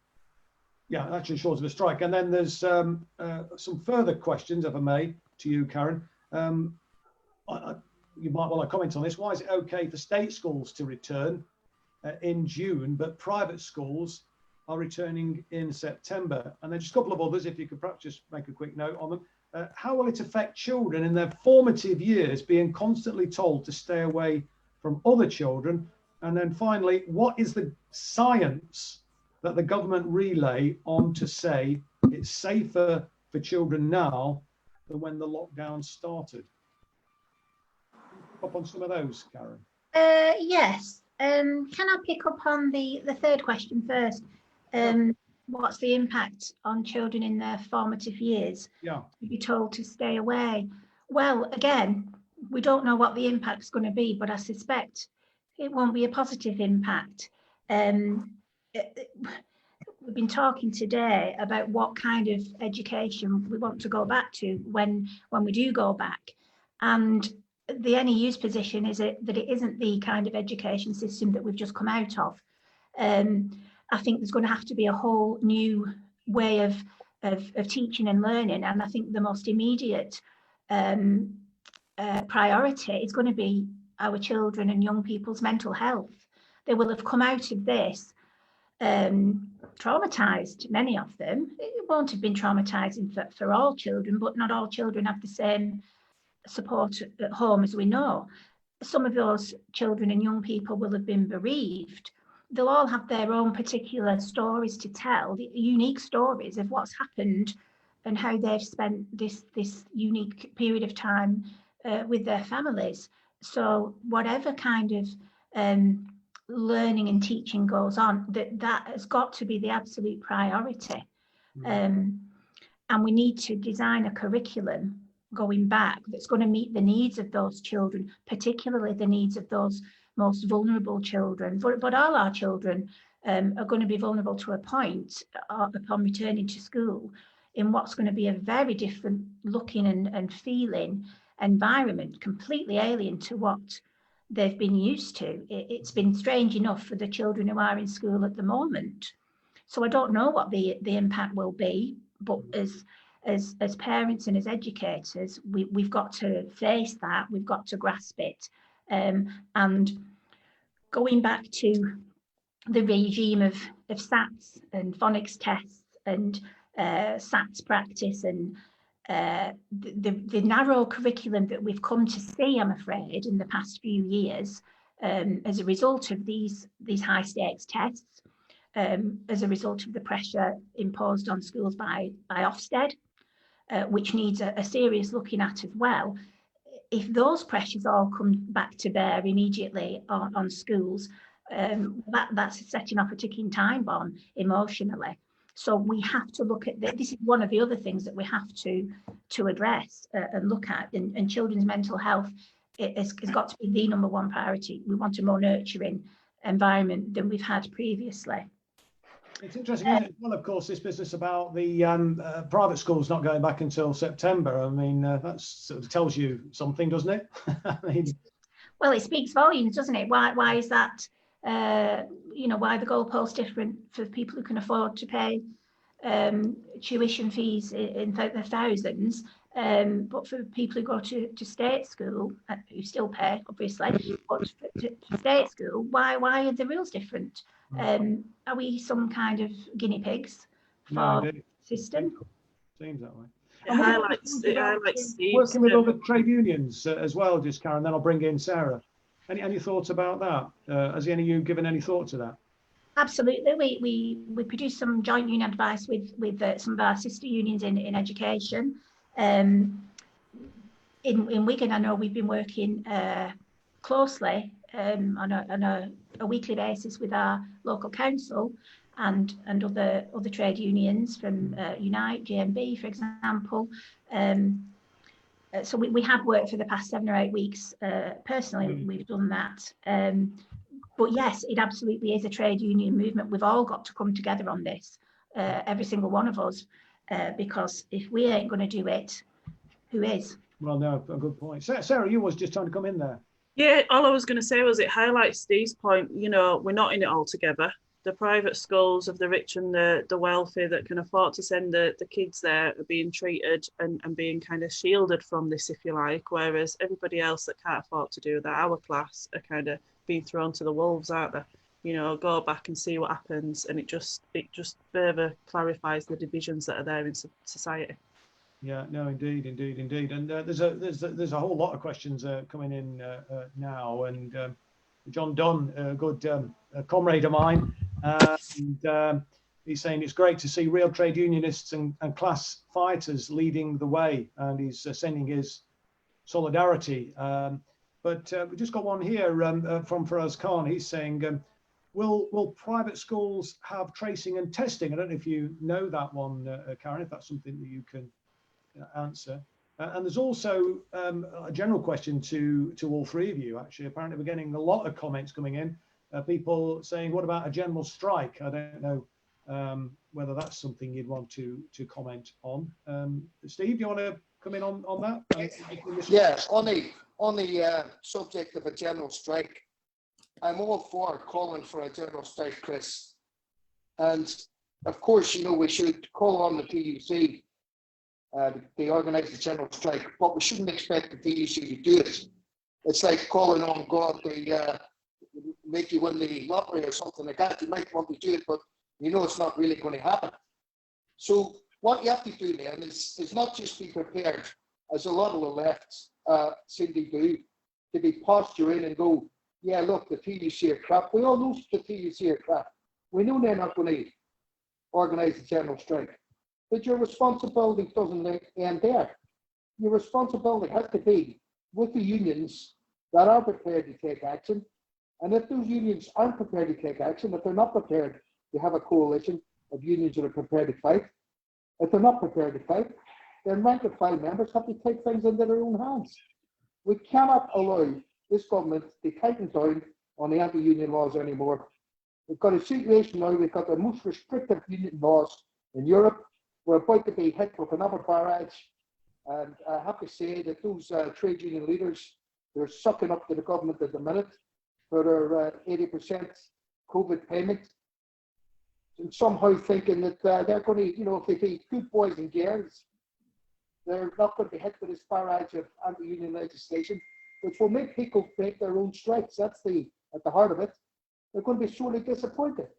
short of a strike. And then there's some further questions, if I may, to you, Karen. You might want to comment on this. Why is it okay for state schools to return in June, but private schools are returning in September? And then just a couple of others, if you could perhaps just make a quick note on them. How will it affect children in their formative years being constantly told to stay away from other children? And then finally, what is the science that the government relay on to say it's safer for children now than when the lockdown started? Up on some of those, Karen. Yes. Can I pick up on the third question first? What's the impact on children in their formative years? Yeah. To be told to stay away. Well, again, we don't know what the impact's going to be, but I suspect it won't be a positive impact. We've been talking today about what kind of education we want to go back to when we do go back. And the NEU's position is that it isn't the kind of education system that we've just come out of. I think there's going to have to be a whole new way of teaching and learning. And I think the most immediate priority is going to be our children and young people's mental health. They will have come out of this traumatized, many of them. It won't have been traumatizing for all children, but not all children have the same support at home as we know. Some of those children and young people will have been bereaved. They'll all have their own particular stories to tell, the unique stories of what's happened and how they've spent this unique period of time with their families. So whatever kind of learning and teaching goes on, that has got to be the absolute priority. And we need to design a curriculum going back that's going to meet the needs of those children, particularly the needs of those most vulnerable children. But all our children are going to be vulnerable to a point upon returning to school in what's going to be a very different looking and feeling environment, completely alien to what they've been used to. It's been strange enough for the children who are in school at the moment. So I don't know what the impact will be, but as parents and as educators, we've got to face that, we've got to grasp it. And going back to the regime of SATs and phonics tests and SATs practice and the narrow curriculum that we've come to see, I'm afraid, in the past few years, as a result of these high stakes tests, as a result of the pressure imposed on schools by Ofsted, which needs a serious looking at as well. If those pressures all come back to bear immediately on schools, that's setting off a ticking time bomb emotionally. So we have to look at this. Is one of the other things that we have to address and look at. And children's mental health has got to be the number one priority. We want a more nurturing environment than we've had previously. It's interesting, isn't it? Well, of course, this business about the private schools not going back until September. I mean, that sort of tells you something, doesn't it? I mean, well, it speaks volumes, doesn't it? Why is that? Why the goalpost different for people who can afford to pay tuition fees in the thousands, but for people who go to state school, who still pay, obviously, but to state school, why are the rules different? Are we some kind of guinea pigs for the system? Seems that way. It highlights working with other trade unions as well, just Karen, then I'll bring in Sarah. Any thoughts about that? Has any of you given any thought to that? Absolutely. We produce some joint union advice with some of our sister unions in education. In Wigan, I know we've been working closely on a weekly basis with our local council and other trade unions from Unite, GMB, for example, so we have worked for the past 7 or 8 weeks. Personally, we've done that. But yes, it absolutely is a trade union movement. We've all got to come together on this, every single one of us, because if we ain't going to do it, who is? Well, no, a good point. Sarah, you was just trying to come in there. Yeah, all I was going to say was it highlights Steve's point. You know, we're not in it all together. The private schools of the rich and the wealthy that can afford to send the kids there are being treated and being kind of shielded from this, if you like, whereas everybody else that can't afford to do that, our class, are kind of being thrown to the wolves, aren't they? You know, go back and see what happens, and it just further clarifies the divisions that are there in society. Yeah, no, indeed. And there's a whole lot of questions coming in now. And John Dunn, a good comrade of mine, and he's saying it's great to see real trade unionists and class fighters leading the way, and he's sending his solidarity. But we just got one here from Faraz Khan. He's saying, will private schools have tracing and testing? I don't know if you know that one, Karen, if that's something that you can answer. And there's also a general question to all three of you, actually. Apparently, we're getting a lot of comments coming in. People saying, what about a general strike? I don't know whether that's something you'd want to comment on. Steve, do you want to come in on that? Yes, on the subject of a general strike, I'm all for calling for a general strike, Chris. And of course, you know, we should call on the PUC. They organise the general strike, but we shouldn't expect the PUC to do it. It's like calling on God to make you win the lottery or something like that. You might want to do it, but you know it's not really going to happen. So what you have to do then is not just be prepared, as a lot of the left seem to do, to be posturing and go, yeah, look, the PUC are crap. We all know the PUC are crap. We know they're not going to organise a general strike. But your responsibility doesn't end there. Your responsibility has to be with the unions that are prepared to take action. And if those unions aren't prepared to take action, if they're not prepared to have a coalition of unions that are prepared to fight, if they're not prepared to fight, then rank and file members have to take things into their own hands. We cannot allow this government to tighten down on the anti-union laws anymore. We've got a situation now, we've got the most restrictive union laws in Europe. We're about to be hit with another barrage, and I have to say that those trade union leaders, they're sucking up to the government at the minute for their 80% COVID payment, and somehow thinking that they're going to, you know, if they be good boys and girls, they're not going to be hit with this barrage of anti-union legislation, which will make people break their own strikes. That's at the heart of it. They're going to be sorely disappointed,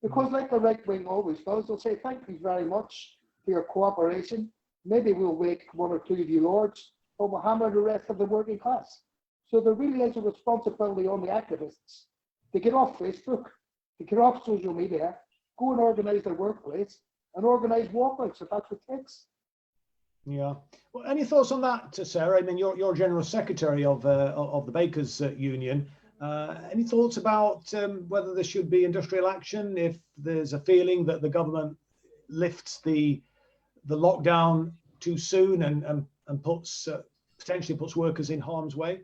because like the right wing always does, they'll say, thank you very much for your cooperation. Maybe we'll wake one or two of you lords, but we'll hammer the rest of the working class. So there really is a responsibility on the activists to get off Facebook, to get off social media, go and organise their workplace and organise walkouts if that's what it takes. Yeah. Well, any thoughts on that, Sarah? I mean, you're General Secretary of the Bakers Union. Any thoughts about whether there should be industrial action if there's a feeling that the government lifts the lockdown too soon and potentially puts workers in harm's way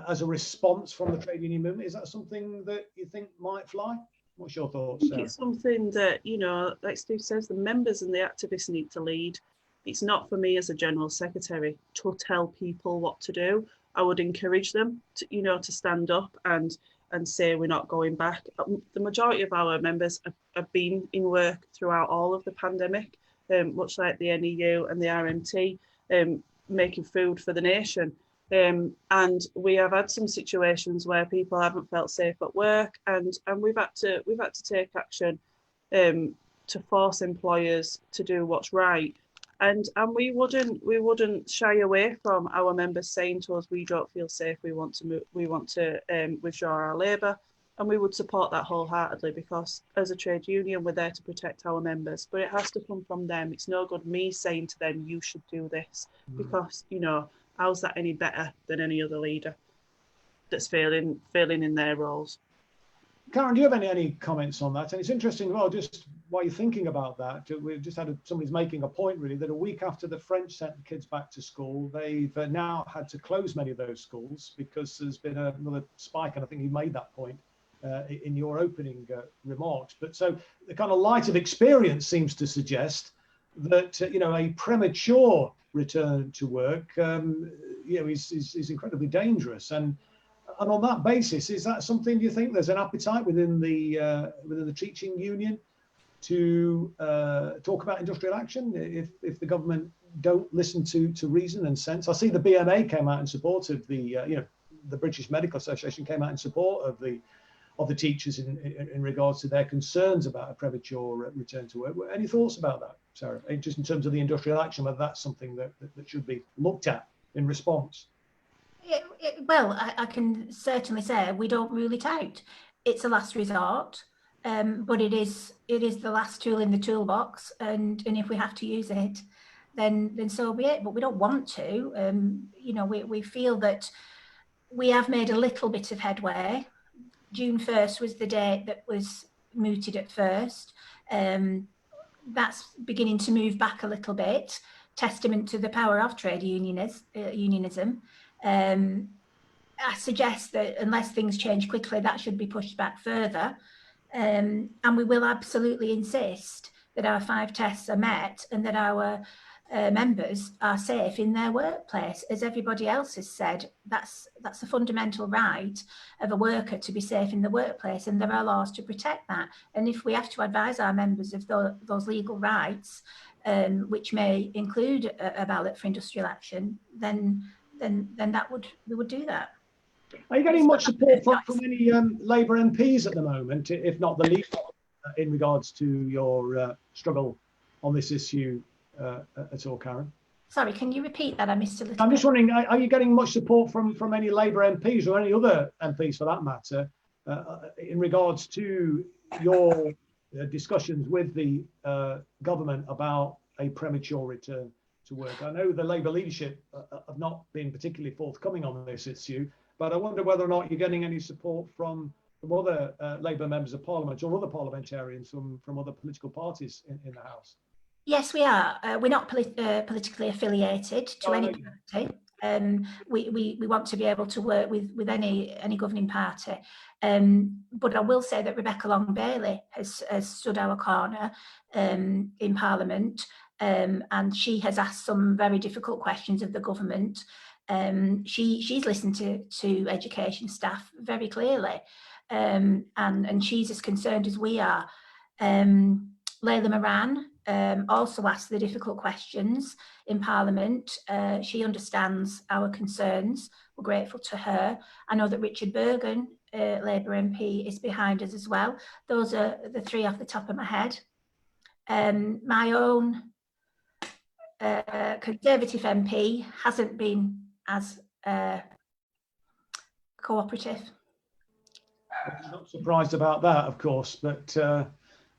as a response from the trade union movement? Is that something that you think might fly? What's your thoughts? I think it's something that, you know, like Steve says, the members and the activists need to lead. It's not for me as a General Secretary to tell people what to do. I would encourage them to, you know, to stand up and say we're not going back. The majority of our members have been in work throughout all of the pandemic, much like the NEU and the RMT, making food for the nation. And we have had some situations where people haven't felt safe at work, and we've had to take action to force employers to do what's right. And we wouldn't shy away from our members saying to us, we don't feel safe, we want to withdraw our labour, and we would support that wholeheartedly, because as a trade union we're there to protect our members, but it has to come from them. It's no good me saying to them you should do this, because, you know, how's that any better than any other leader that's failing in their roles? Karen, do you have any comments on that? And it's interesting, well, just while you're thinking about that, we've just had somebody's making a point really that a week after the French sent the kids back to school, they've now had to close many of those schools because there's been another spike, and I think you made that point in your opening remarks. But so the kind of light of experience seems to suggest that a premature return to work is incredibly dangerous. And on that basis, is that something, do you think there's an appetite within the teaching union to talk about industrial action if the government don't listen to reason and sense? I see the BMA came out in support of the British Medical Association came out in support of the teachers in regards to their concerns about a premature return to work. Any thoughts about that, Sarah? Just in terms of the industrial action, whether that's something that should be looked at in response? Well, I can certainly say we don't rule it out. It's a last resort, but it is the last tool in the toolbox, and if we have to use it, then so be it. But we don't want to. We feel that we have made a little bit of headway. June 1st was the date that was mooted at first. That's beginning to move back a little bit, testament to the power of trade unionism. I suggest that unless things change quickly, that should be pushed back further. And we will absolutely insist that our 5 tests are met and that our members are safe in their workplace. As everybody else has said, that's a fundamental right of a worker to be safe in the workplace, and there are laws to protect that. And if we have to advise our members of those legal rights, which may include a ballot for industrial action, then we would do that. Are you getting much support from any Labour MPs at the moment, if not the lead, in regards to your struggle on this issue at all, Karen? Sorry, can you repeat that? I missed a little I'm bit. just wondering, are you getting much support from any Labour MPs or any other MPs for that matter in regards to your discussions with the government about a premature return to work? I know the Labour leadership have not been particularly forthcoming on this issue, but I wonder whether or not you're getting any support from other Labour members of Parliament or other parliamentarians from other political parties in the House. Yes, we are. We're not politically affiliated to any party. We want to be able to work with any governing party. But I will say that Rebecca Long-Bailey has stood our corner in Parliament, and she has asked some very difficult questions of the government. She's listened to education staff very clearly, and she's as concerned as we are. Layla Moran also asked the difficult questions in Parliament. She understands our concerns. We're grateful to her. I know that Richard Bergen, Labour MP, is behind us as well. Those are the 3 off the top of my head. My own Conservative MP hasn't been as cooperative. I'm not surprised about that, of course, but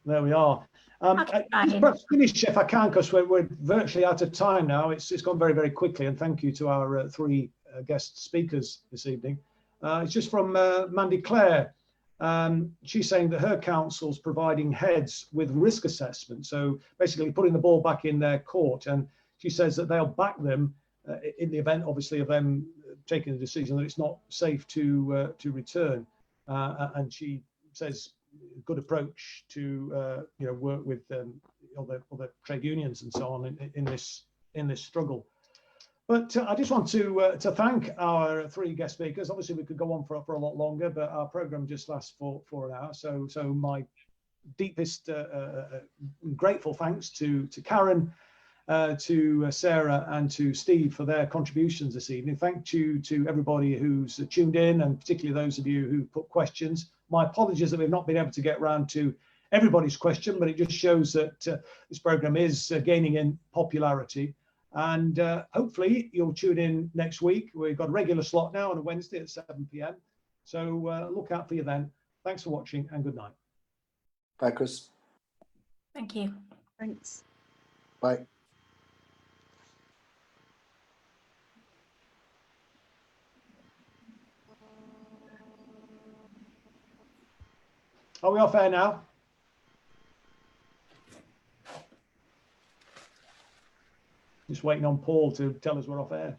there we are. Just perhaps finish if I can, because we're virtually out of time now. It's gone very, very quickly, and thank you to our 3 guest speakers this evening. It's just from Mandy Clare. She's saying that her council's providing heads with risk assessment, so basically putting the ball back in their court, and she says that they'll back them in the event, obviously, of them taking the decision that it's not safe to return. And she says good approach to work with other trade unions and so on in this struggle. But I just want to thank our 3 guest speakers. Obviously, we could go on for a lot longer, but our program just lasts for an hour. So my deepest grateful thanks to Karen, to Sarah, and to Steve for their contributions this evening. Thank you to everybody who's tuned in, and particularly those of you who put questions. My apologies that we've not been able to get around to everybody's question, but it just shows that this program is gaining in popularity. And hopefully you'll tune in next week. We've got a regular slot now on a Wednesday at 7 p.m. So look out for you then. Thanks for watching, and good night. Bye, Chris. Thank you. Thanks. Bye. Are we off air now? Just waiting on Paul to tell us we're off air.